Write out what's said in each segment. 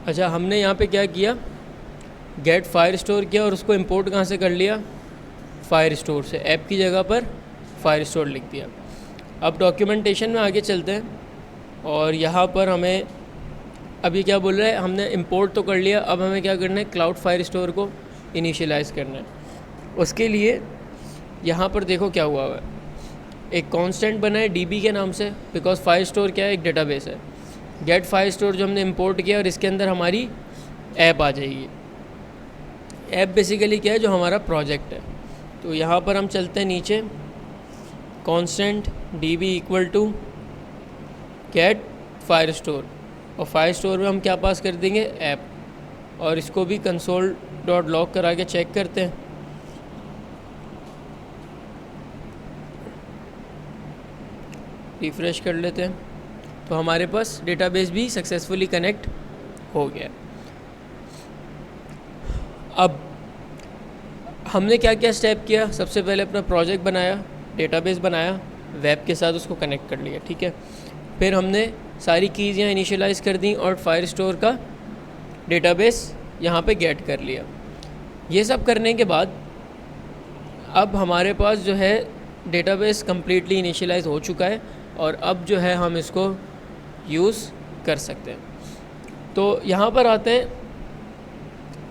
अच्छा, हमने यहाँ पे क्या किया, गेट फायर स्टोर किया और उसको इंपोर्ट कहाँ से कर लिया, फायर स्टोर से। ऐप की जगह पर फायर स्टोर लिख दिया। अब डॉक्यूमेंटेशन में आगे चलते हैं और यहाँ पर हमें अभी क्या बोल रहा है, हमने इंपोर्ट तो कर लिया, अब हमें क्या करना है, क्लाउड फायर स्टोर को इनिशियलाइज़ करना है। उसके लिए यहाँ पर देखो क्या हुआ है, एक कांस्टेंट बना है डीबी के नाम से, बिकॉज फायर स्टोर क्या है, एक डेटाबेस है। गेट फायर स्टोर जो हमने इंपोर्ट किया और इसके अंदर हमारी ऐप आ जाएगी। ऐप बेसिकली क्या है, जो हमारा प्रोजेक्ट है। तो यहाँ पर हम चलते हैं नीचे, constant DB equal to get Firestore, और फायर स्टोर में हम क्या पास कर देंगे, ऐप। और इसको भी कंसोल डॉट लॉग करा के चेक करते हैं। रिफ़्रेश कर लेते हैं तो हमारे पास डेटाबेस भी सक्सेसफुली कनेक्ट हो गया। अब हमने क्या क्या स्टेप किया, सबसे पहले अपना प्रोजेक्ट बनाया, डेटाबेस बनाया, वेब के साथ उसको कनेक्ट कर लिया, ठीक है। फिर हमने सारी कीज़ यहाँ इनिशियलाइज़ कर दी और फायर स्टोर का डेटाबेस यहाँ पे गेट कर लिया। ये सब करने के बाद अब हमारे पास जो है डेटाबेस कम्प्लीटली इनिशियलाइज़ हो चुका है और अब जो है हम इसको यूज़ कर सकते हैं। तो यहाँ पर आते हैं,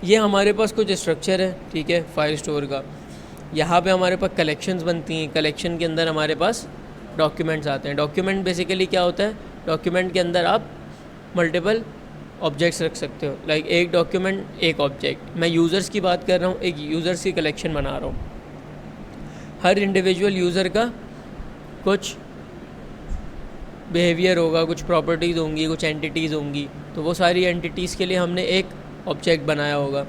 ये हमारे पास कुछ स्ट्रक्चर है, ठीक है, फायर स्टोर का। यहाँ पे हमारे पास कलेक्शंस बनती हैं, कलेक्शन के अंदर हमारे पास डॉक्यूमेंट्स आते हैं। डॉक्यूमेंट बेसिकली क्या होता है, डॉक्यूमेंट के अंदर आप मल्टीपल ऑब्जेक्ट्स रख सकते हो, लाइक एक डॉक्यूमेंट एक ऑब्जेक्ट। मैं यूज़र्स की बात कर रहा हूँ, एक यूज़र्स की कलेक्शन बना रहा हूँ। हर इंडिविजुअल यूज़र का कुछ बिहेवियर होगा, कुछ प्रॉपर्टीज़ होंगी, कुछ एंटिटीज़ होंगी, तो वो सारी एंटिटीज़ के लिए हमने एक ऑब्जेक्ट बनाया होगा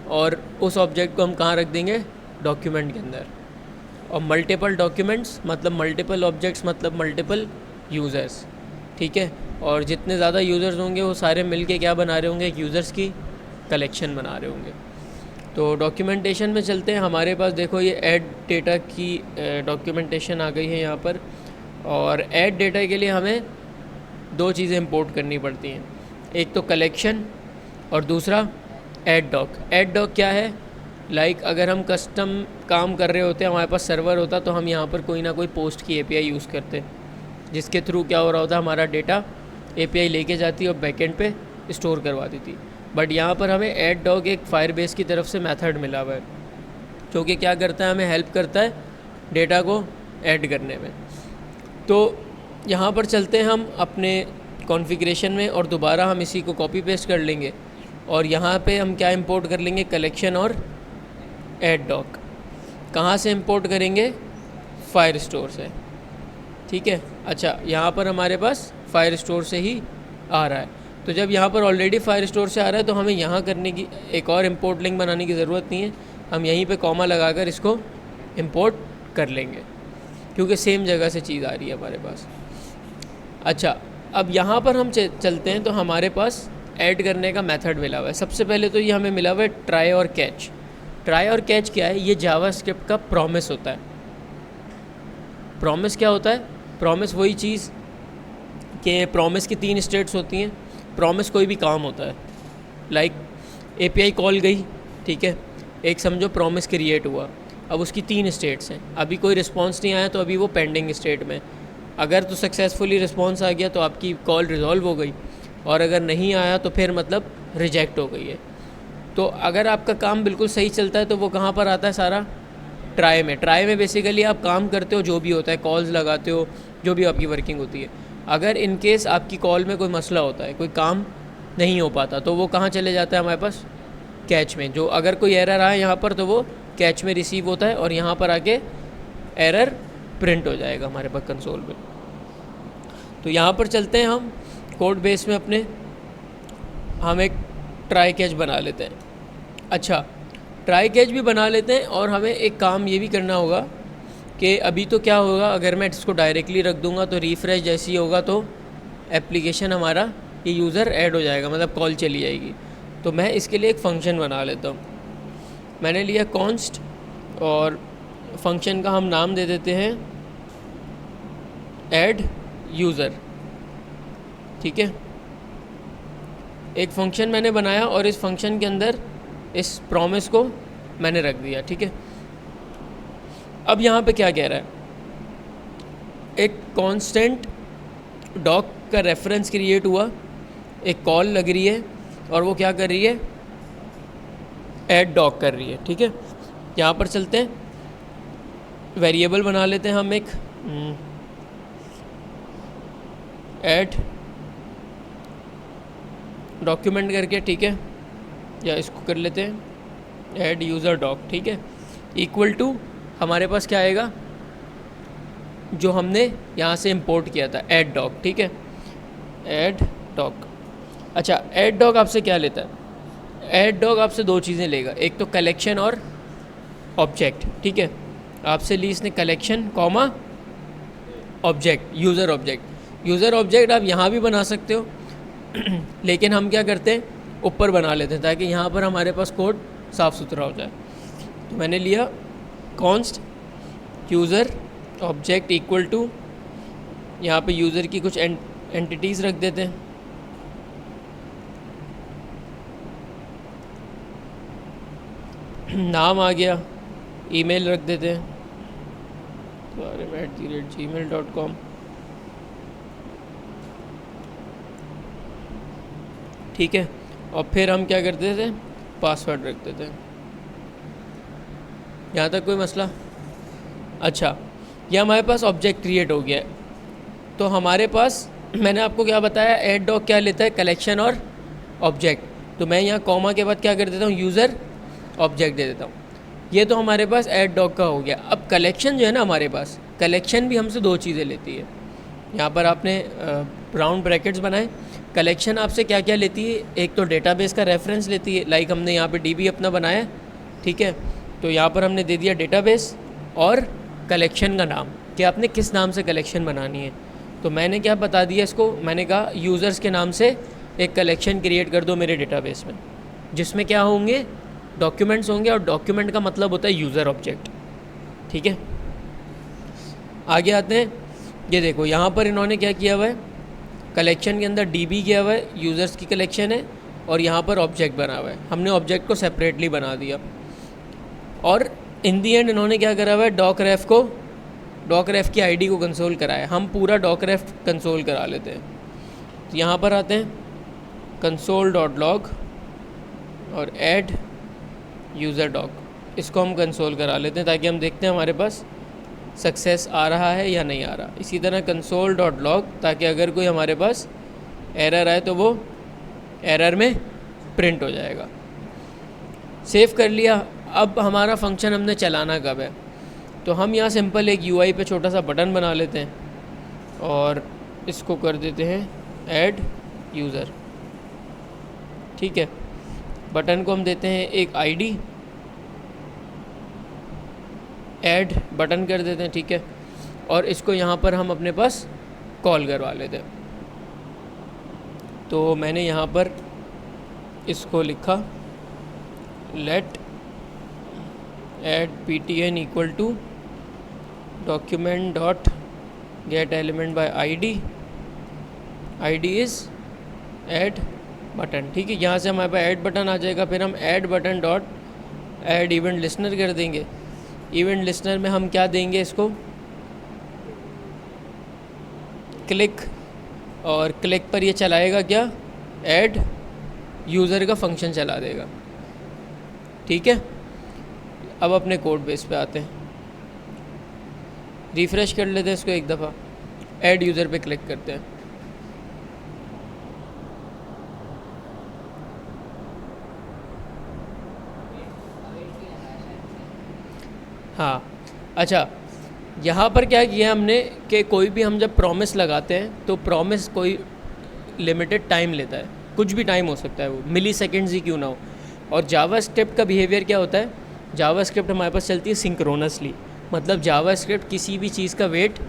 और उस ऑब्जेक्ट को हम कहाँ रख देंगे, डॉक्यूमेंट के अंदर। और मल्टीपल डॉक्यूमेंट्स मतलब मल्टीपल ऑब्जेक्ट्स मतलब मल्टीपल यूज़र्स, ठीक है। और जितने ज़्यादा यूज़र्स होंगे वो सारे मिलके क्या बना रहे होंगे, एक यूज़र्स की कलेक्शन बना रहे होंगे। तो डॉक्यूमेंटेशन में चलते हैं। हमारे पास देखो ये ऐड डेटा की डॉक्यूमेंटेशन आ गई है यहाँ पर। और ऐड डेटा के लिए हमें दो चीज़ें इंपोर्ट करनी पड़ती हैं, एक तो कलेक्शन और दूसरा ऐड डॉक। ऐड डॉक क्या है, लाइक अगर हम कस्टम काम कर रहे होते हैं, हमारे पास सर्वर होता, तो हम यहाँ पर कोई ना कोई पोस्ट की एपीआई यूज़ करते, जिसके थ्रू क्या हो रहा होता, हमारा डेटा एपीआई लेके जाती और बैकएंड पे स्टोर करवा देती। बट यहाँ पर हमें ऐड डॉग एक फायरबेस की तरफ से मेथड मिला हुआ है, जो कि क्या करता है, हमें हेल्प करता है डेटा को ऐड करने में। तो यहाँ पर चलते हैं हम अपने कॉन्फ़िगरेशन में और दोबारा हम इसी को कॉपी पेस्ट कर लेंगे और यहाँ पे हम क्या इंपोर्ट कर लेंगे, कलेक्शन और ऐड डॉग। कहाँ से इंपोर्ट करेंगे, फायर स्टोर से, ठीक है। अच्छा, यहाँ पर हमारे पास फायर स्टोर से ही आ रहा है, तो जब यहाँ पर ऑलरेडी फायर स्टोर से आ रहा है तो हमें यहाँ करने की एक और इंपोर्ट लिंक बनाने की ज़रूरत नहीं है। हम यहीं पे कॉमा लगाकर इसको इंपोर्ट कर लेंगे, क्योंकि सेम जगह से चीज़ आ रही है हमारे पास। अच्छा, अब यहाँ पर हम चलते हैं तो हमारे पास ऐड करने का मेथड मिला हुआ है। सबसे पहले तो ये हमें मिला हुआ है ट्राई और कैच। ट्राई और कैच क्या है, ये जावास्क्रिप्ट का प्रॉमिस होता है। प्रॉमिस क्या होता है, प्रॉमिस वही चीज़ कि प्रॉमिस की 3 स्टेट्स होती हैं। प्रॉमिस कोई भी काम होता है, लाइक एपीआई कॉल गई, ठीक है, एक समझो प्रॉमिस क्रिएट हुआ, अब उसकी 3 स्टेट्स हैं। अभी कोई रिस्पांस नहीं आया तो अभी वो पेंडिंग स्टेट में। अगर तो सक्सेसफुली रिस्पांस आ गया तो आपकी कॉल रिजॉल्व हो गई, और अगर नहीं आया तो फिर मतलब रिजेक्ट हो गई है। तो अगर आपका काम बिल्कुल सही चलता है तो वो कहाँ पर आता है, सारा ट्राई में। ट्राई में बेसिकली आप काम करते हो, जो भी होता है, कॉल्स लगाते हो, जो भी आपकी वर्किंग होती है। अगर इन केस आपकी कॉल में कोई मसला होता है, कोई काम नहीं हो पाता, तो वो कहाँ चले जाता है हमारे पास, कैच में। जो अगर कोई एरर आए यहाँ पर तो वो कैच में रिसीव होता है और यहाँ पर आके एरर प्रिंट हो जाएगा हमारे पास कंसोल में। तो यहाँ पर चलते हैं हम कोड बेस में अपने, हम एक ट्राई कैच बना लेते हैं। अच्छा, ट्राई कैच भी बना लेते हैं और हमें एक काम ये भी करना होगा कि अभी तो क्या होगा, अगर मैं इसको डायरेक्टली रख दूंगा तो रिफ़्रेश जैसे ही होगा तो एप्लीकेशन हमारा ये यूज़र ऐड हो जाएगा, मतलब कॉल चली जाएगी। तो मैं इसके लिए एक फ़ंक्शन बना लेता हूँ। मैंने लिया कॉन्स्ट और फंक्शन का हम नाम दे देते हैं ऐड यूज़र, ठीक है। एक फंक्शन मैंने बनाया और इस फंक्शन के अंदर इस प्रॉमिस को मैंने रख दिया, ठीक है। अब यहाँ पे क्या कह रहा है, एक कांस्टेंट डॉक का रेफरेंस क्रिएट हुआ, एक कॉल लग रही है और वो क्या कर रही है, ऐड डॉक कर रही है, ठीक है। यहाँ पर चलते हैं, वेरिएबल बना लेते हैं हम एक ऐड डॉक्यूमेंट करके, ठीक है, या इसको कर लेते हैं ऐड यूज़र डॉक, ठीक है। इक्वल टू हमारे पास क्या आएगा, जो हमने यहाँ से इंपोर्ट किया था ऐड डॉक, ठीक है, ऐड डॉक। अच्छा, ऐड डॉक आपसे क्या लेता है, ऐड डॉक आपसे दो चीज़ें लेगा, एक तो कलेक्शन और ऑब्जेक्ट, ठीक है। आपसे ली इसने collection comma object, user object. User object आप यहाँ भी बना सकते हो लेकिन हम क्या करते हैं, ऊपर बना लेते हैं ताकि यहाँ पर हमारे पास कोड साफ़ सुथरा हो जाए। तो मैंने लिया const user object equal to, यहाँ पे यूज़र की कुछ एंटिटीज़ रख देते हैं, नाम आ गया, ईमेल रख देते हैं @gmail.com, ठीक है। और फिर हम क्या करते थे, पासवर्ड रख देते हैं। यहाँ तक कोई मसला? अच्छा, यह हमारे पास ऑब्जेक्ट क्रिएट हो गया है। तो हमारे पास मैंने आपको क्या बताया, ऐड डॉक क्या लेता है, कलेक्शन और ऑब्जेक्ट। तो मैं यहाँ कॉमा के बाद क्या कर देता हूँ, यूज़र ऑब्जेक्ट दे देता हूँ। ये तो हमारे पास ऐड डॉक का हो गया। अब कलेक्शन जो है ना हमारे पास, कलेक्शन भी हमसे दो चीज़ें लेती है। यहाँ पर आपने राउंड ब्रैकेट्स बनाए। कलेक्शन आपसे क्या क्या लेती है, एक तो डेटाबेस का रेफरेंस लेती है, लाइक हमने यहाँ पे डीबी अपना बनाया, ठीक है। तो यहाँ पर हमने दे दिया डेटाबेस और कलेक्शन का नाम कि आपने किस नाम से कलेक्शन बनानी है। तो मैंने क्या बता दिया इसको, मैंने कहा यूज़र्स के नाम से एक कलेक्शन क्रिएट कर दो मेरे डेटाबेस में, जिसमें क्या होंगे, डॉक्यूमेंट्स होंगे, और डॉक्यूमेंट का मतलब होता है यूज़र ऑब्जेक्ट, ठीक है। आगे आते हैं, ये देखो यहाँ पर इन्होंने क्या किया हुआ है, कलेक्शन के अंदर डीबी किया हुआ है, यूज़र्स की कलेक्शन है, और यहाँ पर ऑब्जेक्ट बना हुआ है। हमने ऑब्जेक्ट को सेपरेटली बना दिया। और इन दी एंड इन्होंने क्या करा हुआ है, डॉक रेफ की आईडी को कंसोल कराया। हम पूरा डॉक रेफ कंसोल करा लेते हैं। तो यहाँ पर आते हैं console.log और ऐड यूज़र डॉक, इसको हम कंसोल करा लेते हैं ताकि हम देखते हैं हमारे पास सक्सेस आ रहा है या नहीं आ रहा। इसी तरह console.log, ताकि अगर कोई हमारे पास एरर आए तो वो एरर में प्रिंट हो जाएगा। सेव कर लिया। अब हमारा फंक्शन हमने चलाना कब है, तो हम यहाँ सिंपल एक यूआई पे छोटा सा बटन बना लेते हैं और इसको कर देते हैं ऐड यूज़र, ठीक है। बटन को हम देते हैं एक आईडी, ऐड बटन कर देते हैं, ठीक है। और इसको यहाँ पर हम अपने पास कॉल करवा लेते हैं। तो मैंने यहाँ पर इसको लिखा let add ptn equal to document dot get element by ID is add button, ठीक है। यहाँ से हमारे पास ऐड बटन आ जाएगा। फिर हम add button dot add event listener कर देंगे। इवेंट लिस्नर में हम क्या देंगे, इसको क्लिक, और क्लिक पर ये चलाएगा क्या, ऐड यूज़र का फंक्शन चला देगा, ठीक है। अब अपने कोड बेस पे आते हैं, रिफ़्रेश कर लेते हैं इसको एक दफ़ा, ऐड यूज़र पे क्लिक करते हैं। हाँ, अच्छा, यहाँ पर क्या किया हमने कि कोई भी हम जब प्रॉमिस लगाते हैं तो प्रॉमिस कोई लिमिटेड टाइम लेता है, कुछ भी टाइम हो सकता है, वो मिली सेकेंड्स ही क्यों ना हो। और जावास्क्रिप्ट का बिहेवियर क्या होता है, जावास्क्रिप्ट हमारे पास चलती है सिंक्रोनसली, मतलब जावास्क्रिप्ट किसी भी चीज़ का वेट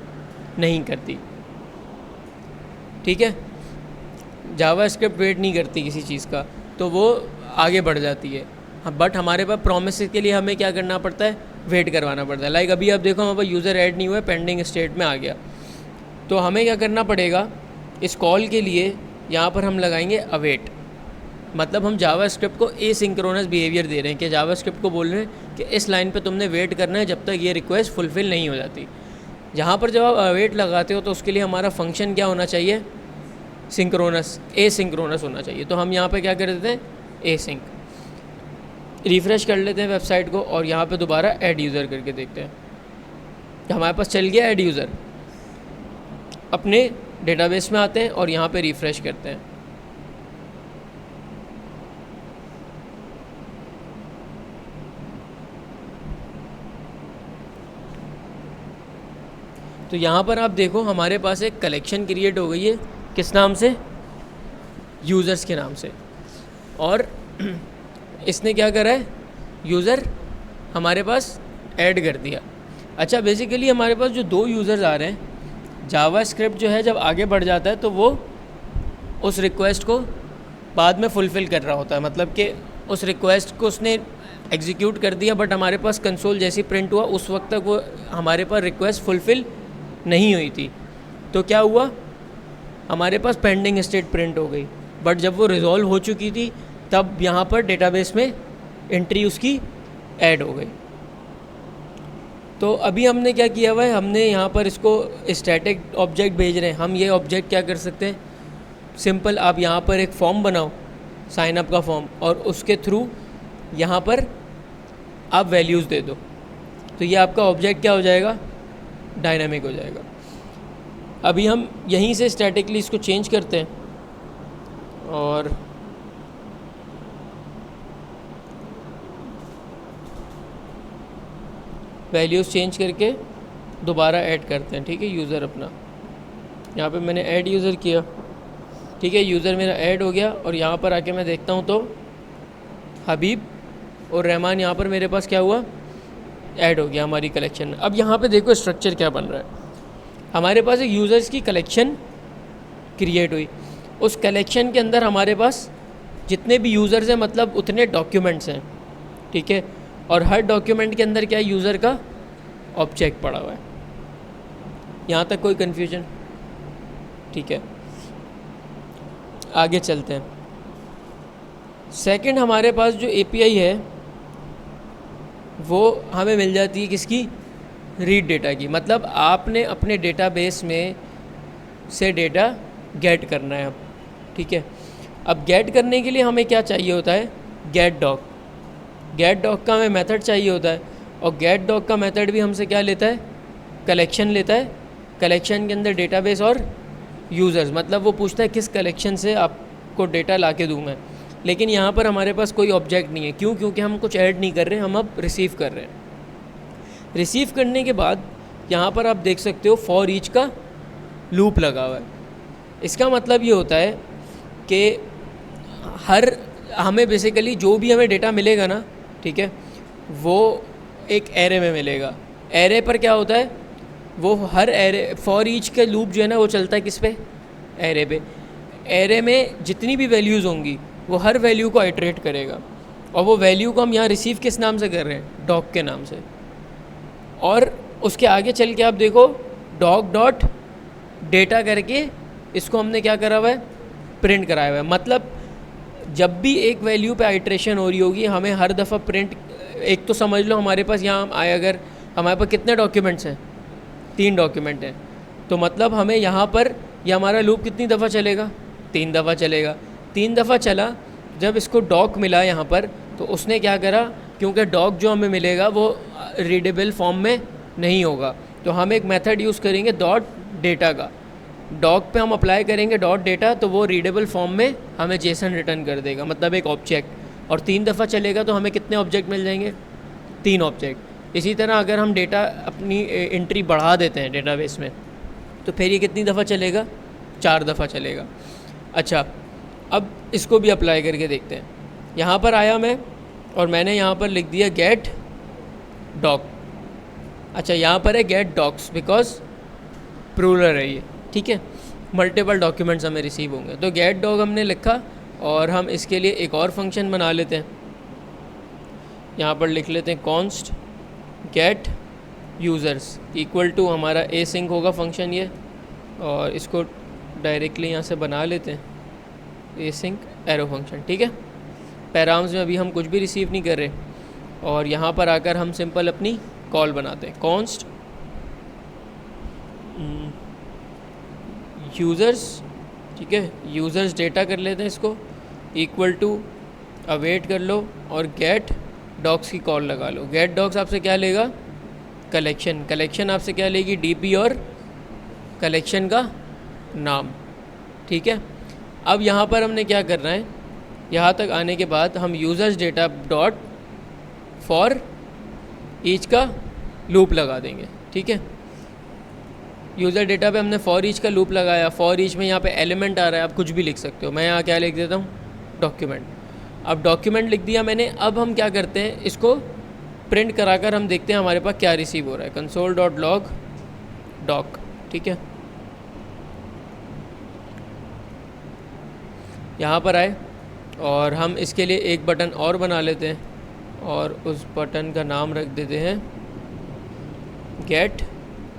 नहीं करती, ठीक है। जावास्क्रिप्ट वेट नहीं करती किसी चीज़ का, तो वो आगे बढ़ जाती है। बट हमारे पास प्रॉमिस के लिए हमें क्या करना पड़ता है, वेट करवाना पड़ता है। लाइक अभी आप देखो हमारे पास यूज़र ऐड नहीं हुआ है, पेंडिंग स्टेट में आ गया, तो हमें क्या करना पड़ेगा, इस कॉल के लिए यहाँ पर हम लगाएंगे अवेट, मतलब हम जावास्क्रिप्ट को एसिंक्रोनस बिहेवियर दे रहे हैं कि जावास्क्रिप्ट को बोल रहे हैं कि इस लाइन पे तुमने वेट करना है जब तक ये रिक्वेस्ट फुलफ़िल नहीं हो जाती। जहाँ पर जब आप वेट लगाते हो तो उसके लिए हमारा फंक्शन क्या होना चाहिए, सिंक्रोनस, एसिंक्रोनस होना चाहिए। तो हम यहाँ पे क्या कर देते हैं, एसिंक। रिफ़्रेश कर लेते हैं वेबसाइट को और यहाँ पे दोबारा ऐड यूज़र करके देखते हैं। हमारे पास चल गया ऐड यूज़र। अपने डेटाबेस में आते हैं और यहाँ पे रिफ़्रेश करते हैं। तो यहाँ पर आप देखो हमारे पास एक कलेक्शन क्रिएट हो गई है, किस नाम से, यूज़र्स के नाम से। और इसने क्या करा है, यूज़र हमारे पास ऐड कर दिया। अच्छा, बेसिकली हमारे पास जो दो यूज़र्स आ रहे हैं, जावास्क्रिप्ट जो है जब आगे बढ़ जाता है तो वो उस रिक्वेस्ट को बाद में फुलफ़िल कर रहा होता है। मतलब कि उस रिक्वेस्ट को उसने एग्जीक्यूट कर दिया, बट हमारे पास कंसोल जैसी प्रिंट हुआ उस वक्त तक वो हमारे पास रिक्वेस्ट फुलफ़िल नहीं हुई थी। तो क्या हुआ, हमारे पास पेंडिंग स्टेट प्रिंट हो गई। बट जब वो रिज़ॉल्व हो चुकी थी तब यहाँ पर डेटाबेस में एंट्री उसकी ऐड हो गई। तो अभी हमने क्या किया हुआ है, हमने यहाँ पर इसको स्टैटिक ऑब्जेक्ट भेज रहे हैं। हम ये ऑब्जेक्ट क्या कर सकते हैं, सिंपल आप यहाँ पर एक फॉर्म बनाओ, साइन अप का फॉर्म, और उसके थ्रू यहाँ पर आप वैल्यूज़ दे दो। तो ये आपका ऑब्जेक्ट क्या हो जाएगा, डायनामिक हो जाएगा। अभी हम यहीं से स्टैटिकली इसको चेंज करते हैं और वैल्यूज़ चेंज करके दोबारा ऐड करते हैं। ठीक है, यूज़र अपना यहाँ पे मैंने ऐड यूज़र किया। ठीक है, यूज़र मेरा ऐड हो गया और यहाँ पर आके मैं देखता हूँ तो हबीब और रहमान यहाँ पर मेरे पास क्या हुआ, ऐड हो गया हमारी कलेक्शन में। अब यहाँ पे देखो स्ट्रक्चर क्या बन रहा है। हमारे पास एक यूज़र्स की कलेक्शन क्रिएट हुई। उस कलेक्शन के अंदर हमारे पास जितने भी यूज़र्स हैं मतलब उतने डॉक्यूमेंट्स हैं। ठीक है, और हर डॉक्यूमेंट के अंदर क्या है, यूज़र का ऑब्जेक्ट पड़ा हुआ है। यहाँ तक कोई कन्फ्यूजन? ठीक है, आगे चलते हैं। सेकंड, हमारे पास जो एपीआई है वो हमें मिल जाती है किसकी, रीड डेटा की। मतलब आपने अपने डेटाबेस में से डेटा गेट करना है अब। ठीक है, अब गेट करने के लिए हमें क्या चाहिए होता है, गेट डॉक। गेट डॉक का हमें मेथड चाहिए होता है और गेट डॉक का मेथड भी हमसे क्या लेता है, कलेक्शन लेता है। कलेक्शन के अंदर डेटाबेस और यूज़र्स, मतलब वो पूछता है किस कलेक्शन से आपको डेटा ला के दूँ मैं। लेकिन यहाँ पर हमारे पास कोई ऑब्जेक्ट नहीं है। क्यों? क्योंकि हम कुछ ऐड नहीं कर रहे हैं, हम अब रिसीव कर रहे हैं। रिसीव करने के बाद यहाँ पर आप देख सकते हो फॉर ईच का लूप लगा हुआ है। इसका मतलब ये होता है कि हमें बेसिकली जो भी हमें डेटा मिलेगा ना, ठीक है, वो एक एरे में मिलेगा। एरे पर क्या होता है, वो हर एरे, फॉर ईच के लूप जो है ना वो चलता है किस पे, एरे पे। एरे में जितनी भी वैल्यूज़ होंगी वो हर वैल्यू को आइटरेट करेगा और वो वैल्यू को हम यहाँ रिसीव किस नाम से कर रहे हैं, डॉग के नाम से। और उसके आगे चल के आप देखो डॉग डॉट डेटा करके इसको हमने क्या करा हुआ है, प्रिंट कराया हुआ है। मतलब जब भी एक वैल्यू पे आइट्रेशन हो रही होगी हमें हर दफ़ा प्रिंट, एक तो समझ लो हमारे पास यहाँ आए, अगर हमारे पास कितने डॉक्यूमेंट्स हैं, 3 डॉक्यूमेंट हैं, तो मतलब हमें यहाँ पर ये हमारा लूप कितनी दफ़ा चलेगा, 3 दफ़ा चलेगा। 3 दफ़ा चला, जब इसको डॉक मिला यहाँ पर तो उसने क्या करा, क्योंकि डॉक जो हमें मिलेगा वो रीडेबल फॉर्म में नहीं होगा, तो हम एक मेथड यूज़ करेंगे डॉट डेटा का। डॉक पे हम अप्लाई करेंगे डॉट डेटा, तो वो रीडेबल फॉर्म में हमें जेसन रिटर्न कर देगा, मतलब एक ऑब्जेक्ट। और 3 दफ़ा चलेगा तो हमें कितने ऑब्जेक्ट मिल जाएंगे, 3 ऑब्जेक्ट। इसी तरह अगर हम डेटा अपनी एंट्री बढ़ा देते हैं डेटाबेस में तो फिर ये कितनी दफ़ा चलेगा, 4 दफ़ा चलेगा। अच्छा, अब इसको भी अप्लाई करके देखते हैं। यहाँ पर आया मैं और मैंने यहाँ पर लिख दिया गेट डॉक। अच्छा, यहाँ पर है गेट डॉक्स बिकॉज प्लूरल है ये, ठीक है, मल्टीपल डॉक्यूमेंट्स हमें रिसीव होंगे। तो गेट डॉग हमने लिखा और हम इसके लिए एक और फंक्शन बना लेते हैं। यहाँ पर लिख लेते हैं const get users equal to हमारा एसिंक होगा फंक्शन ये, और इसको डायरेक्टली यहाँ से बना लेते हैं एसिंक एरो फंक्शन। ठीक है। पैराम्स में अभी हम कुछ भी रिसीव नहीं कर रहे, और यहाँ पर आकर हम सिंपल अपनी कॉल बनाते हैं, कॉन्स्ट यूज़र्स, ठीक है, यूज़र्स डेटा कर लेते हैं इसको, इक्वल टू अवेट कर लो और गेट डॉग्स की कॉल लगा लो। गेट डॉग्स आपसे क्या लेगा, कलेक्शन, कलेक्शन आपसे क्या लेगी, डीपी और कलेक्शन का नाम, ठीक है। अब यहाँ पर हमने क्या करना है, यहाँ तक आने के बाद हम users data dot for each का लूप लगा देंगे, ठीक है। यूज़र डेटा पे हमने फॉर ईच का लूप लगाया, फॉर ईच में यहाँ पे एलिमेंट आ रहा है, आप कुछ भी लिख सकते हो, मैं यहाँ क्या लिख देता हूँ, डॉक्यूमेंट। अब डॉक्यूमेंट लिख दिया मैंने, अब हम क्या करते हैं, इसको प्रिंट कराकर हम देखते हैं हमारे पास क्या रिसीव हो रहा है, कंसोल डॉट लॉग डॉक, ठीक है। यहाँ पर आए और हम इसके लिए एक बटन और बना लेते हैं, और उस बटन का नाम रख देते हैं गेट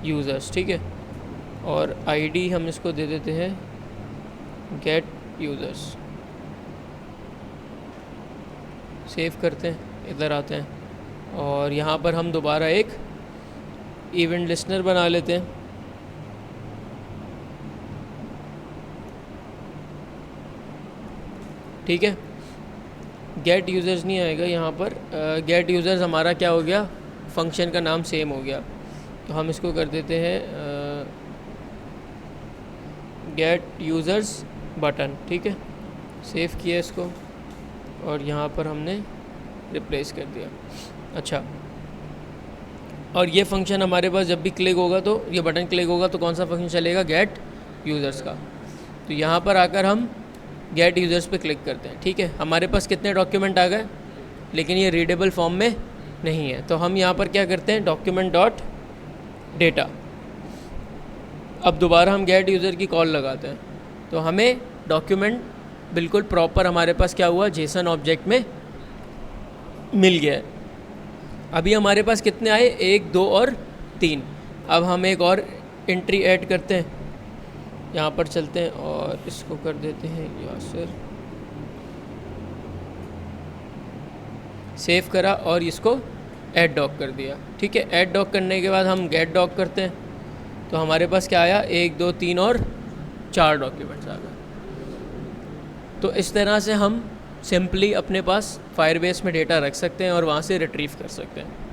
यूज़र्स, ठीक है, और आईडी हम इसको दे देते हैं गेट यूज़र्स। सेव करते हैं, इधर आते हैं, और यहाँ पर हम दोबारा एक इवेंट लिस्टनर बना लेते हैं, ठीक है। गेट यूज़र्स नहीं आएगा यहाँ पर, गेट यूज़र्स हमारा क्या हो गया, फंक्शन का नाम सेम हो गया, तो हम इसको कर देते हैं गेट यूज़र्स बटन, ठीक है। सेव किया इसको और यहाँ पर हमने रिप्लेस कर दिया। अच्छा, और ये फंक्शन हमारे पास जब भी क्लिक होगा, तो ये बटन क्लिक होगा तो कौन सा फंक्शन चलेगा, गेट यूज़र्स का। तो यहाँ पर आकर हम गेट यूज़र्स पे क्लिक करते हैं, ठीक है। हमारे पास कितने डॉक्यूमेंट आ गए, लेकिन ये रीडेबल फॉर्म में नहीं है, तो हम यहाँ पर क्या करते हैं, डॉक्यूमेंट डॉट डेटा। अब दोबारा हम गेट यूज़र की कॉल लगाते हैं, तो हमें डॉक्यूमेंट बिल्कुल प्रॉपर हमारे पास क्या हुआ, जेसन ऑब्जेक्ट में मिल गया है। अभी हमारे पास कितने आए, 1, 2 और 3। अब हम एक और एंट्री ऐड करते हैं, यहाँ पर चलते हैं और इसको कर देते हैं यासर, सेव करा और इसको ऐड डॉक कर दिया, ठीक है। ऐड डॉक करने के बाद हम गेट डॉक करते हैं, तो हमारे पास क्या आया, 1, 2, 3 और 4 डॉक्यूमेंट्स आ गए। तो इस तरह से हम सिंपली अपने पास फायरबेस में डेटा रख सकते हैं और वहाँ से रिट्रीव कर सकते हैं।